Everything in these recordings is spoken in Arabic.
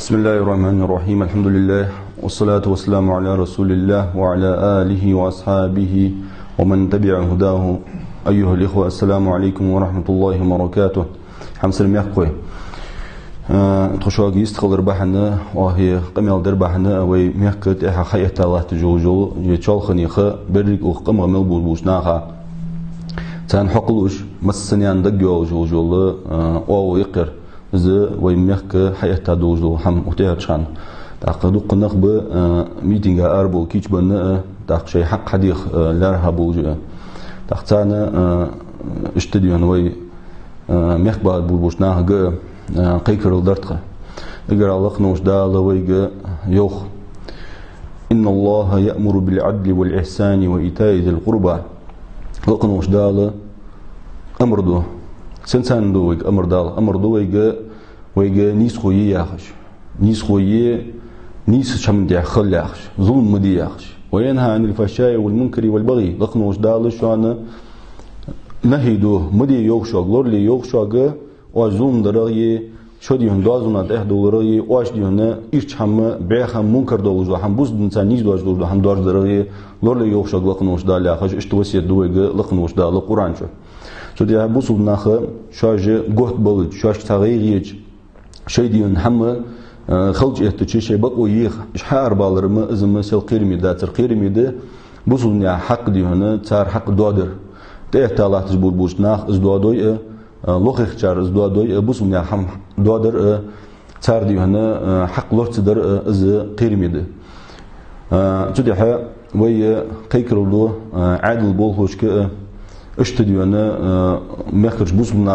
بسم الله الرحمن الرحيم. الحمد لله والصلاة والسلام على رسول الله وعلى آله وأصحابه ومن تبع هداه. أيها الإخوة، السلام عليكم ورحمة الله وبركاته. حمس الميقوي تخشوا يستخل ربحنا وهي قميل دربحنا وميقت إحا خيئة الله تجوجو يتشال خنيخة بريك وقم غمل بوشناخا تان حقلوش مسنيان دقيو جوجو أو يقر ز ويميخك حياة دوجو هم وتيهتشان تاقدو قنق ب ميتينغ أربو كيش بنا تاق شيء حق حديخ لارها بوجو تاقتانا اشتديون وي ميخ بعد بوشناه قيكر الدرتخ اقرأ الله نوش دال ويج يوخ إن الله يأمر بالعدل والإحسان وإيتاء ذي القربى لقنوش دال أمر دو سنسان دو ويج أمر دال أمر دو ويج نيس خوي ياخش نيس خوي نيس شمدع خل ياخش ظلم مدي ياخش وينهى عن الفحشاء والمنكر والبغي لقنوش دال شان نهي دو مدي يوخشوا غلور لي يوخشوا وظلم درغي شديون دازونا ده دولاري واش ديونه إيش هم بعهم منكر دولجو هم بوز إنسان نيز دولجو هم دار درغي لور لي يوخشوا لقنوش دال ياخش اشتوسيت دو ويج لقنوش دال القرآن شو سودي بوصل ناخه شاج قط بلد شاج تغيير شيء ديون هم خلج احتجاج شيء بقوا يخ شحار بالرم إذا مثل قيرمي ده تر قيرمي ده بوصل نيا حق ديونه صار حق دادر ده احتالات تجبر بوش ناخ إز دادوي لوخ اختيار إز دادوي بوصل نيا هم دادر صار ديونه حق لور تدر إز قيرمي ده سودي وي قيكرلو عادل بولهوش ك اشتديونه مخرج بوصلنا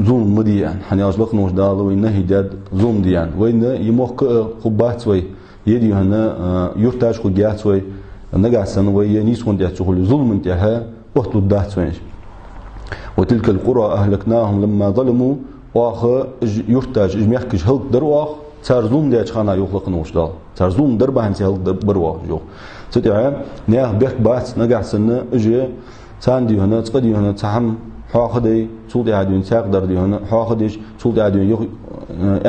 ظلم مديان حني أجلق نوش دالو وين هيداد ظلم ديان وين يموك خبات وي يدي هنا يرتاج خجات وي نجاسن وي نيسون ديات شغل ظلم انتهى وقت الدات وين وتلك القرى أهلكناهم لما ظلموا واخ يرتاج مخرج هلك درواخ صار ظلم ديات خانا يخلق نوش دال صار ظلم دربه هنسي هلك برواخ جو ستعى نياه بيك بات نجاسن اجي ساندي هنا تقدي هنا تهم حاخدي سودي عادين ساقدر دي هنا حاخديش سودي عادين يخ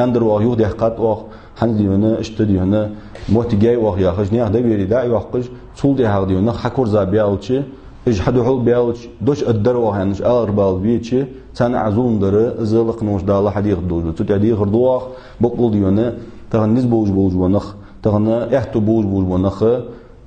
اندر واخ يخ دقات واخ حندي هنا اشتدي هنا موت جاي واخ يا خش نياه دبيري داعي واخش سودي هاخدي هنا حكور زابيالتشي اج حدو حول بيالتش دوش الدر واخ يعني اربال بيتشي سان عزون در زلق نوش دال حديق دوج تدي خردواخ بقول دي هنا تغنز بوج ونخ تغنا احتو بوج ونخ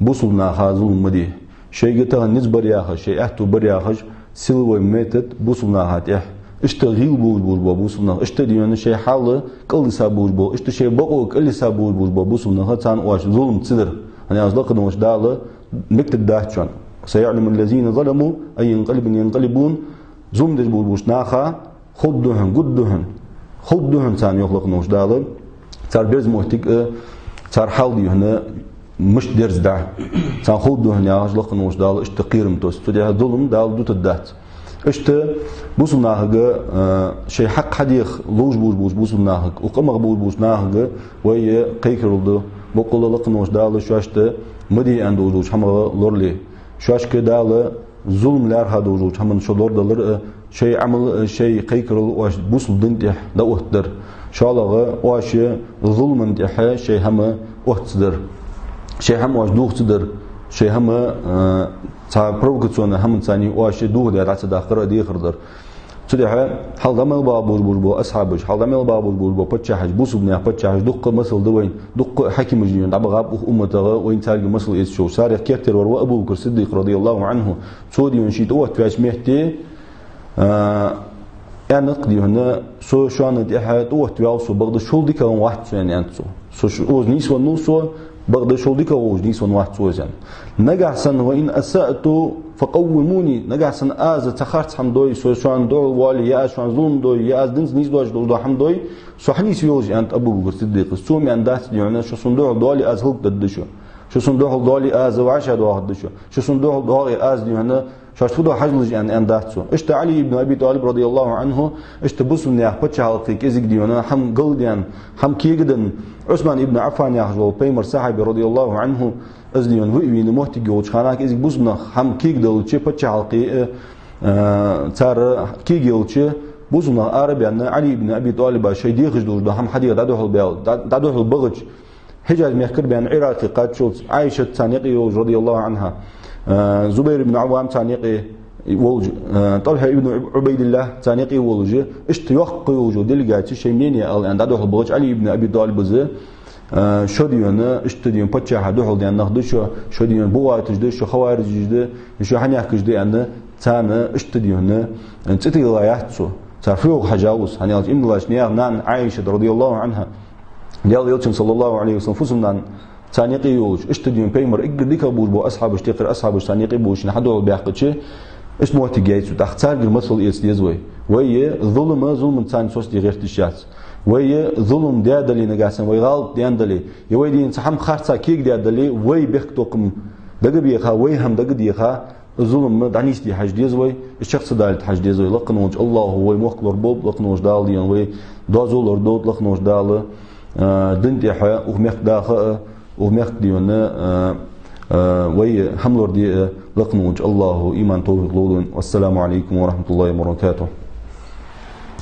بوصلنا خازون مدي شيء تغنز برياخش شيء احتو برياخش سلوى ميتد بوصلنا هاتيه اشتغيل بوج بوصلنا اشتديون شيء حال كل سابوج بو اشت شيء بقو كل سابوج بوصلنا هتان واش ظلم تصدر يعني أصدق نوش داله نكتب داهتشان سيعلم الذين ظلموا أي ينقلبون ظلم دج بوش ناخا خدهن قدهن خدهن ثاني يخلق نوش داله صار بيرز محتك صار حال دي هنا مش درس دع سان خود هنا أجلق نوش دال اشتقيرم توس تدي ظلم دال دوت الدات اشت بوصلنا هجا شيء حق حديخ لوج بوش بوصلنا هج وقمر بوش ناهجا وهي قيكرلدو بقول لق نوش دال شاشت مدي اندوج حمر لورلي شاش كدال ظلم لار هادوج حمن شلور دلر شيء عمل شيء قيكرل واش بوصل دنتح دوتدر شالغ واش ظلم انتح شيء هم وقتدر شيء هم واش دوخ تدر شيء هم تا بروكسيون هم ثاني واش دوخ ده راس داخل دي خردر تدي حال دمل بابور بو اصحابش حال دمل بابور بو بتشحج بوسبنا بتشحج دق مسل دوين دق حكيم جنون دبغاب امته وين تاج مسل اس شو صار كثر ور ابو بكر الصديق رضي الله عنه سودي ونشيت او تواش مهتي يعني نقدي هنا سو شان دي حياه او تواس بغد شو دي كان واحد يعني انت سو اوز نيس ونوسو بغد شولديك وجنيس ونواحد سوزان نجحسن وإن أسأت فقوموني نجحسن آز تخرت حمدوي سو شان دو والي يا شان زون دو يا دنس نيز دو حمدوي سو حنيس يوز أنت أبو بكر الصديق سومي أن دات يعني شو صندوق دولي آز هلك ددشو شو صندوق دولي آز وعشرة واحد دشو شو صندوق دولي آز يعني شاشفودو حجلج يعني أن داتسو اشت علي بن أبي طالب رضي الله عنه اشت بوسم نياح بتشالقي كيزك ديونا حم قلديان حم كيجدن عثمان ابن عفان يحجل بيمر صاحب رضي الله عنه أزليون وين موتي جوج خاناك إزك بوسمنا حم كيجدل شيء بتشالقي صار كيجيل شيء بوزنا عربي أن علي بن أبي طالب شيء ديخش ده هم حديقة دادوه البيال دادوه البغج حجاز ميحكر بأن عراقي قاد شوت عائشة تانيقي رضي الله عنها زبير بن عوام تانيقي ولج طلحة ابن عبيد الله تانيقي ولج اشتياق وجود دلقاتي شيء منين يعني دادوه البغج علي بن أبي طالب زه شو ديونا اشتديون بتشا هدوه ديان ناخد شو ديون بواتج ده شو خوارج ده شو هنيحكش ده أن تانا اشتديون تتي رايات سو تعرفوا حجاوز هنيالج إن الله شنيار نان عائشة رضي الله عنها قال يلتم صلى الله عليه وسلم فسمنا تانيقي يوج اشتديون بيمر اقدر ديك بوج بو أصحاب اشتقر أصحاب تانيقي بوش نحدوا بيحقتش اسمه تجايز وتختار المثل يسديزوي وهي ظلم تاني صوص دي غير تشات وهي ظلم ديادلي نجاسن وهي غلط دياندلي يويدي انسحم خارصا كيك ديادلي وهي بيختوكم دقبيخا وهي هم دقديخا الظلم دعنيس دي حاج ديزوي الشخص دالت حاج ديزوي لقنوج الله هو موكلر بوب لقنوج دال ديان وهي دازولر دوت لقنوج دال دنتي حيا ومخ داخا ومخ ديونا وهي حملر دي لقنوج الله إيمان توفيق لولون والسلام عليكم ورحمة الله وبركاته.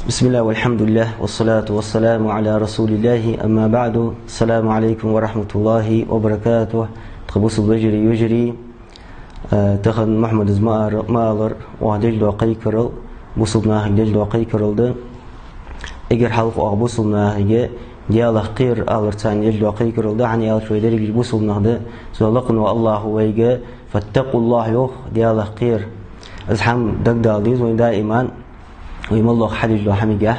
بسم الله والحمد لله والصلاة والسلام على رسول الله أما بعد السلام عليكم ورحمة الله وبركاته. تخبص البجري يجري تخن محمد زمار مالر وهدجل وقيكرل بوصلنا هدجل وقيكرل ده اجر حلف وبوصلنا هي ديال قير الرتان يجل وقيكرل ده عن يال شوي درج بوصلنا ده سلقنا الله ويجا فاتقوا الله يوخ ديال قير ازحم دقدال ديز وين دائما ويملق حديث لو حميجه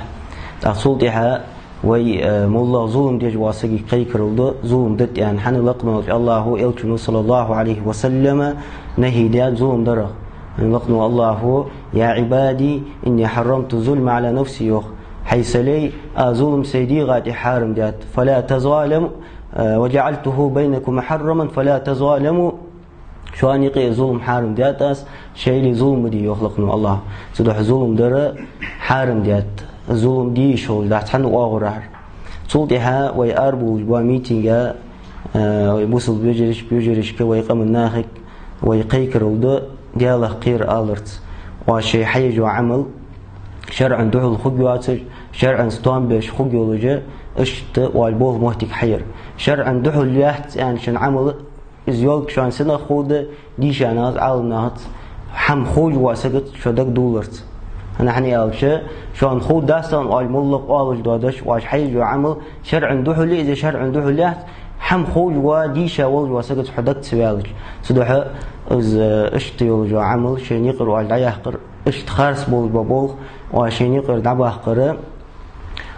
تصولتها وي مولى ظلم ديج واسقي قيكرلده ظلم دت يعني حن لقنا الله يلتم صلى الله عليه وسلم نهي ديال ظلم دره لقنا الله يا عبادي اني حرمت الظلم على نفسي يوخ حيث لي ظلم سيدي غادي حارم ديات فلا تظالموا وجعلته بينكم محرما فلا تظالموا شو أني قي ظلم حارم دياتاس شيء لي ظلم دي يخلقنا الله صدق ظلم درة حارم ديات ظلم دي شو دات حن واغرر صوتها ويقربوا جوا ميتينجا ويبوصل بيجرش كويقام الناخك ويقيكر وده دياله قير آلرت وشي حيج وعمل شرعا دحول خجواتر شرعا ستان بيش خجولجة اشت والبوه مهتك حير شرعا دحول ليحت يعني شن عمل إزيالك شان سنة خود دي شانات عالنات حم خوج واسقط شدك دولرت أنا حني ألشة شان خود داستان والملق والج دادش واش حيج وعمل شرع دحولي إذا شرع دحولي حم خوج ودي شاول واسقط حدك تسوالج صدق إز اشتيولج وعمل شين يقر والعيا يقر اشت خارس بول ببول وشين يقر دعبه قر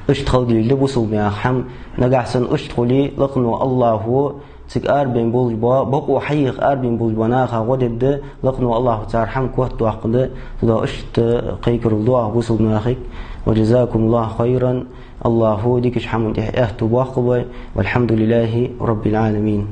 اشت خلقي لبسوا بيا حم نجحسن اشت خلي لقنوا الله هو تك أربين بولجبا بقوا حيق أربين بولجبا خا ودد لقنوا الله تعالى حم كوت وعقده تدا اشت قيكر الدعاء وصل ناخك وجزاكم الله خيرا الله هو ديكش حمد اهتو باقبا والحمد لله رب العالمين.